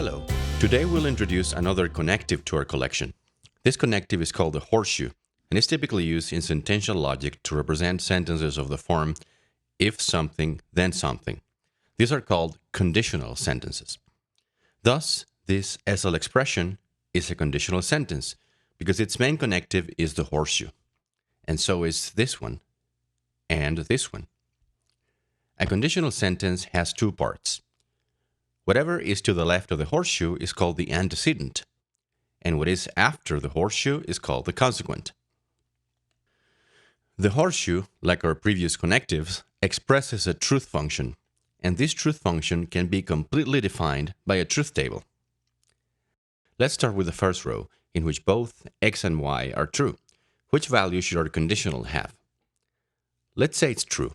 Hello. Today we'll introduce another connective to our collection. This connective is called the horseshoe and is typically used in sentential logic to represent sentences of the form if something, then something. These are called conditional sentences. Thus, this SL expression is a conditional sentence because its main connective is the horseshoe. And so is this one and this one. A conditional sentence has two parts. Whatever is to the left of the horseshoe is called the antecedent, and what is after the horseshoe is called the consequent. The horseshoe, like our previous connectives, expresses a truth function, and this truth function can be completely defined by a truth table. Let's start with the first row, in which both x and y are true. Which value should our conditional have? Let's say it's true.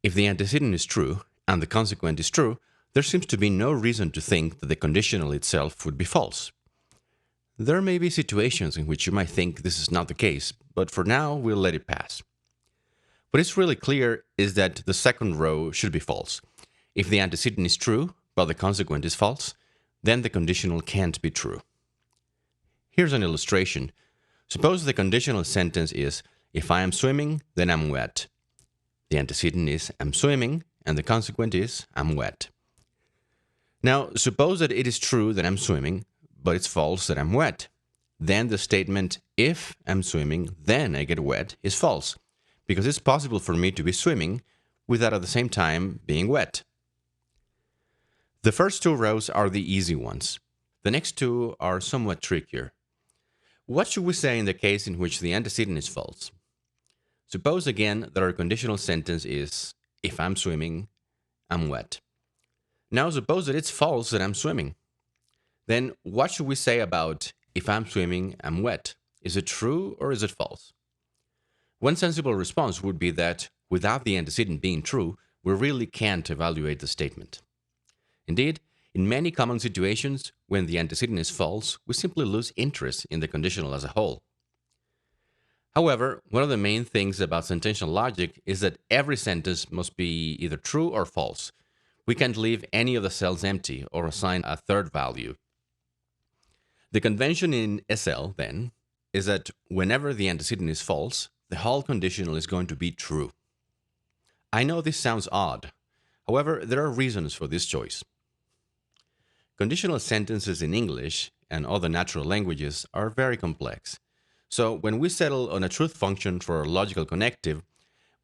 If the antecedent is true and the consequent is true, there seems to be no reason to think that the conditional itself would be false. There may be situations in which you might think this is not the case, but for now we'll let it pass. What is really clear is that the second row should be false. If the antecedent is true, but the consequent is false, then the conditional can't be true. Here's an illustration. Suppose the conditional sentence is, if I am swimming, then I'm wet. The antecedent is, I'm swimming, and the consequent is, I'm wet. Now, suppose that it is true that I'm swimming, but it's false that I'm wet. Then the statement, if I'm swimming, then I get wet, is false, because it's possible for me to be swimming without at the same time being wet. The first two rows are the easy ones. The next two are somewhat trickier. What should we say in the case in which the antecedent is false? Suppose again that our conditional sentence is, if I'm swimming, I'm wet. Now suppose that it's false that I'm swimming. Then what should we say about, if I'm swimming, I'm wet? Is it true or is it false? One sensible response would be that, without the antecedent being true, we really can't evaluate the statement. Indeed, in many common situations, when the antecedent is false, we simply lose interest in the conditional as a whole. However, one of the main things about sentential logic is that every sentence must be either true or false. We can't leave any of the cells empty or assign a third value. The convention in SL, then, is that whenever the antecedent is false, the whole conditional is going to be true. I know this sounds odd. However, there are reasons for this choice. Conditional sentences in English and other natural languages are very complex. So when we settle on a truth function for a logical connective,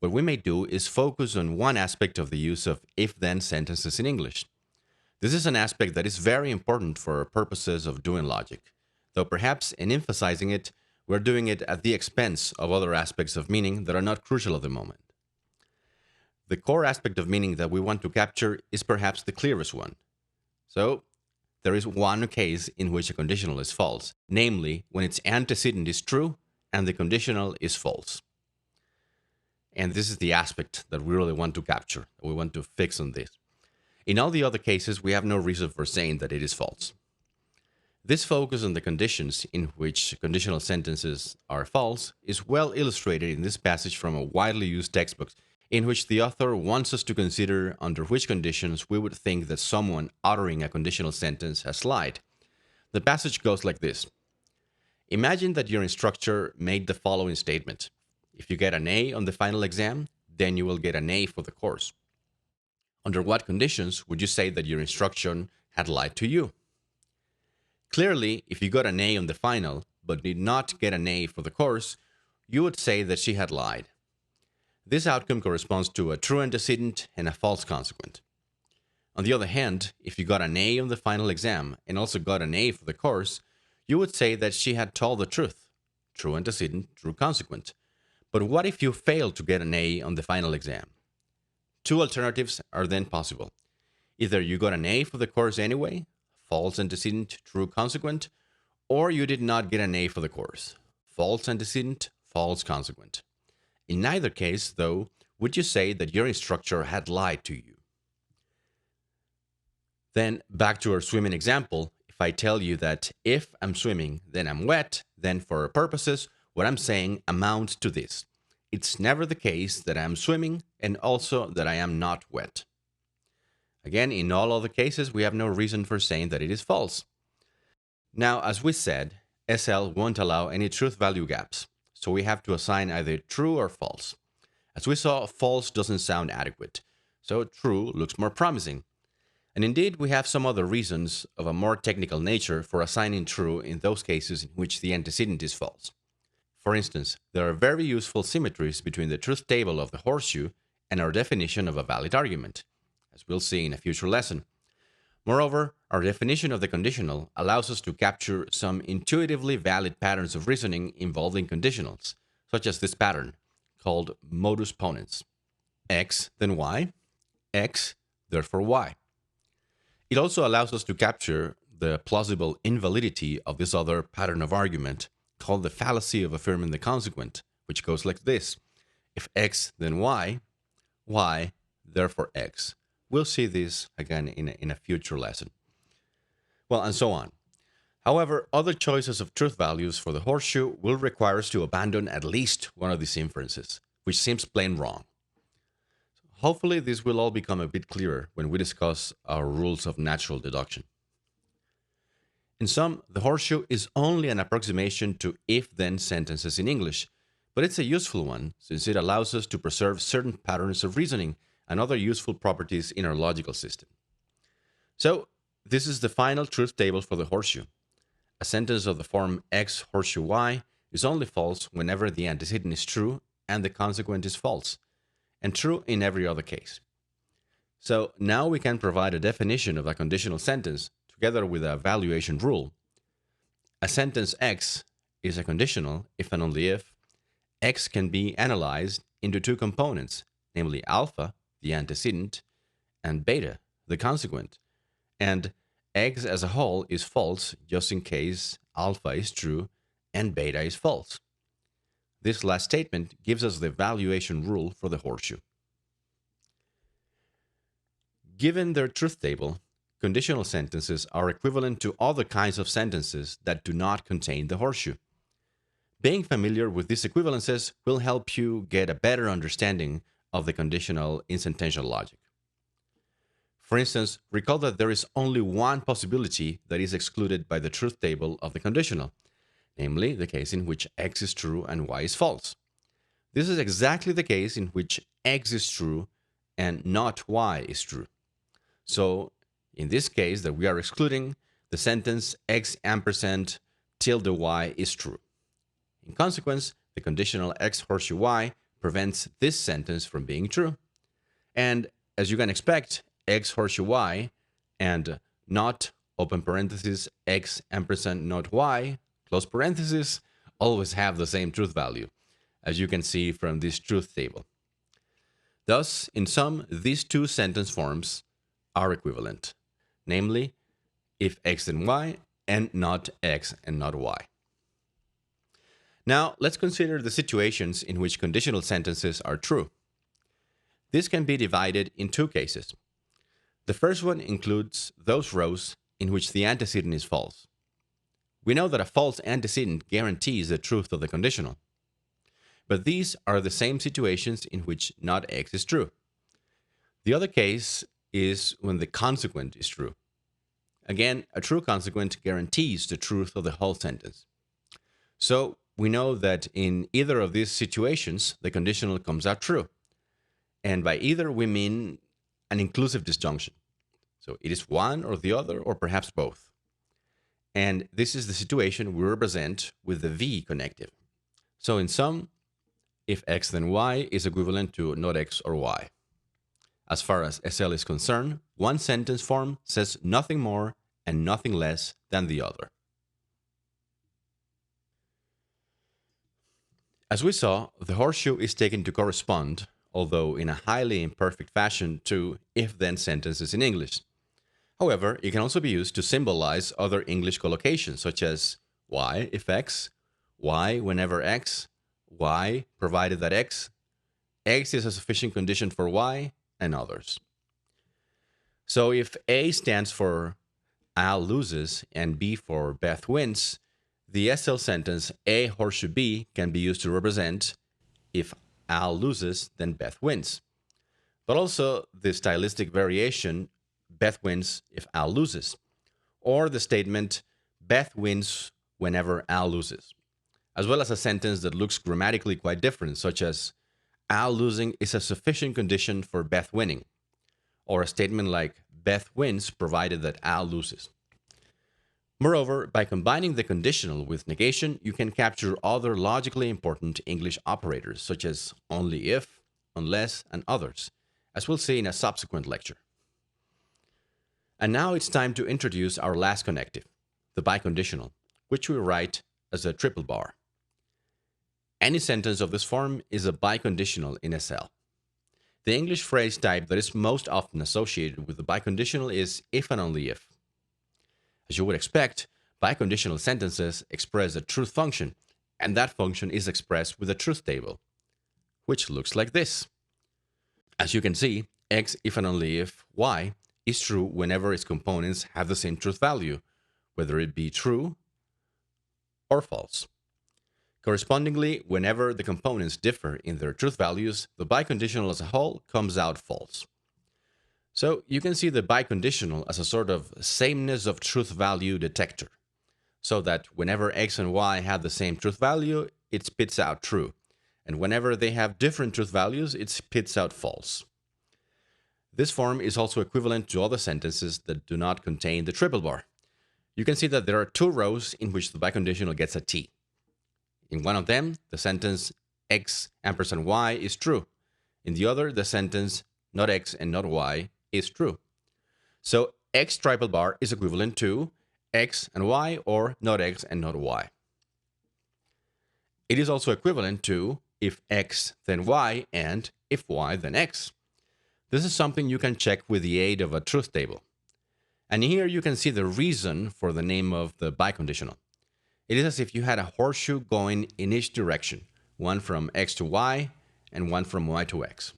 what we may do is focus on one aspect of the use of if-then sentences in English. This is an aspect that is very important for purposes of doing logic, though perhaps in emphasizing it, we're doing it at the expense of other aspects of meaning that are not crucial at the moment. The core aspect of meaning that we want to capture is perhaps the clearest one. So, there is one case in which a conditional is false, namely when its antecedent is true and the conditional is false. And this is the aspect that we really want to capture. We want to fix on this. In all the other cases, we have no reason for saying that it is false. This focus on the conditions in which conditional sentences are false is well illustrated in this passage from a widely used textbook, in which the author wants us to consider under which conditions we would think that someone uttering a conditional sentence has lied. The passage goes like this. Imagine that your instructor made the following statement. If you get an A on the final exam, then you will get an A for the course. Under what conditions would you say that your instruction had lied to you? Clearly, if you got an A on the final, but did not get an A for the course, you would say that she had lied. This outcome corresponds to a true antecedent and a false consequent. On the other hand, if you got an A on the final exam and also got an A for the course, you would say that she had told the truth. True antecedent, true consequent. But what if you failed to get an A on the final exam? Two alternatives are then possible. Either you got an A for the course anyway, false antecedent, true consequent, or you did not get an A for the course, false antecedent, false consequent. In neither case, though, would you say that your instructor had lied to you. Then, back to our swimming example, if I tell you that if I'm swimming, then I'm wet, then for our purposes, what I'm saying amounts to this. It's never the case that I'm swimming and also that I am not wet. Again, in all other cases, we have no reason for saying that it is false. Now, as we said, SL won't allow any truth value gaps, so we have to assign either true or false. As we saw, false doesn't sound adequate, so true looks more promising. And indeed, we have some other reasons of a more technical nature for assigning true in those cases in which the antecedent is false. For instance, there are very useful symmetries between the truth table of the horseshoe and our definition of a valid argument, as we'll see in a future lesson. Moreover, our definition of the conditional allows us to capture some intuitively valid patterns of reasoning involving conditionals, such as this pattern, called modus ponens. X, then Y, X, therefore Y. It also allows us to capture the plausible invalidity of this other pattern of argument, called the fallacy of affirming the consequent, which goes like this. If X, then Y, Y, therefore X. We'll see this again in a future lesson. Well, and so on. However, other choices of truth values for the horseshoe will require us to abandon at least one of these inferences, which seems plain wrong. Hopefully, this will all become a bit clearer when we discuss our rules of natural deduction. In sum, the horseshoe is only an approximation to if-then sentences in English, but it's a useful one since it allows us to preserve certain patterns of reasoning and other useful properties in our logical system. So, this is the final truth table for the horseshoe. A sentence of the form X horseshoe Y is only false whenever the antecedent is true and the consequent is false, and true in every other case. So now we can provide a definition of a conditional sentence together with a valuation rule. A sentence X is a conditional if and only if X can be analyzed into two components, namely alpha, the antecedent, and beta, the consequent. And X as a whole is false just in case alpha is true and beta is false. This last statement gives us the valuation rule for the horseshoe. Given their truth table, conditional sentences are equivalent to other kinds of sentences that do not contain the horseshoe. Being familiar with these equivalences will help you get a better understanding of the conditional in sentential logic. For instance, recall that there is only one possibility that is excluded by the truth table of the conditional, namely the case in which X is true and Y is false. This is exactly the case in which X is true and not Y is true. So, in this case that we are excluding, the sentence X ampersand tilde Y is true. In consequence, the conditional X horseshoe Y prevents this sentence from being true. And as you can expect, X horseshoe Y and not, open parenthesis, X ampersand not Y, close parenthesis, always have the same truth value, as you can see from this truth table. Thus, in sum, these two sentence forms are equivalent, namely, if X then Y and not X and not Y. Now, let's consider the situations in which conditional sentences are true. This can be divided in two cases. The first one includes those rows in which the antecedent is false. We know that a false antecedent guarantees the truth of the conditional. But these are the same situations in which not X is true. The other case is when the consequent is true. Again, a true consequent guarantees the truth of the whole sentence. So, we know that in either of these situations, the conditional comes out true. And by either, we mean an inclusive disjunction. So it is one or the other, or perhaps both. And this is the situation we represent with the V connective. So in sum, if X then Y is equivalent to not X or Y. As far as SL is concerned, one sentence form says nothing more and nothing less than the other. As we saw, the horseshoe is taken to correspond, although in a highly imperfect fashion, to if-then sentences in English. However, it can also be used to symbolize other English collocations, such as Y if X, Y whenever X, Y provided that X is a sufficient condition for Y, and others. So if A stands for Al loses and B for Beth wins, the SL sentence A horseshoe B can be used to represent if Al loses, then Beth wins. But also the stylistic variation Beth wins if Al loses, or the statement Beth wins whenever Al loses, as well as a sentence that looks grammatically quite different, such as Al losing is a sufficient condition for Beth winning, or a statement like Beth wins provided that Al loses. Moreover, by combining the conditional with negation, you can capture other logically important English operators, such as only if, unless, and others, as we'll see in a subsequent lecture. And now it's time to introduce our last connective, the biconditional, which we write as a triple bar. Any sentence of this form is a biconditional in SL. The English phrase type that is most often associated with the biconditional is if and only if. As you would expect, biconditional sentences express a truth function, and that function is expressed with a truth table, which looks like this. As you can see, X if and only if Y is true whenever its components have the same truth value, whether it be true or false. Correspondingly, whenever the components differ in their truth values, the biconditional as a whole comes out false. So you can see the biconditional as a sort of sameness of truth value detector, so that whenever X and Y have the same truth value, it spits out true, and whenever they have different truth values, it spits out false. This form is also equivalent to other sentences that do not contain the triple bar. You can see that there are two rows in which the biconditional gets a T. In one of them, the sentence X ampersand Y is true. In the other, the sentence not X and not Y is true. So X triple bar is equivalent to X and Y or not X and not Y. It is also equivalent to if X then Y and if Y then X. This is something you can check with the aid of a truth table. And here you can see the reason for the name of the biconditional. It is as if you had a horseshoe going in each direction, one from X to Y and one from Y to X.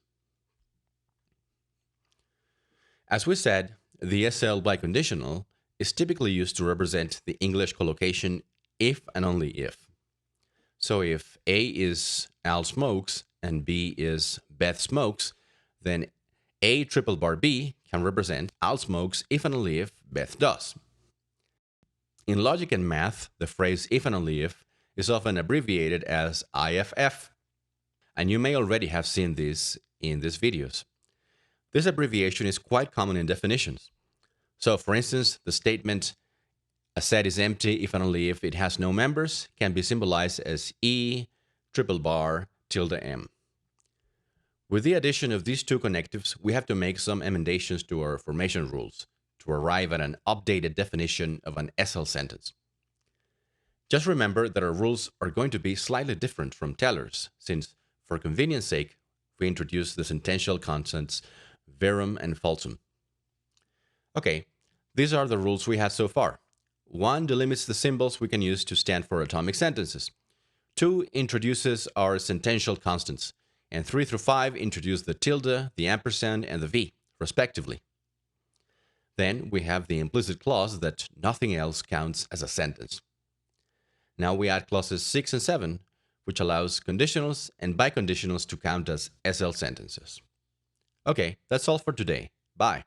As we said, the SL biconditional is typically used to represent the English collocation if and only if. So if A is Al smokes and B is Beth smokes, then A triple bar B can represent Al smokes if and only if Beth does. In logic and math, the phrase if and only if is often abbreviated as IFF, and you may already have seen this in these videos. This abbreviation is quite common in definitions. So, for instance, the statement, a set is empty if and only if it has no members, can be symbolized as E triple bar tilde M. With the addition of these two connectives, we have to make some emendations to our formation rules to arrive at an updated definition of an SL sentence. Just remember that our rules are going to be slightly different from Taylor's, since, for convenience sake, we introduce the sentential constants verum and falsum. Okay, these are the rules we have so far. 1 delimits the symbols we can use to stand for atomic sentences. 2 introduces our sentential constants. And 3 through 5 introduce the tilde, the ampersand, and the V, respectively. Then we have the implicit clause that nothing else counts as a sentence. Now we add clauses 6 and 7, which allows conditionals and biconditionals to count as SL sentences. Okay, that's all for today. Bye.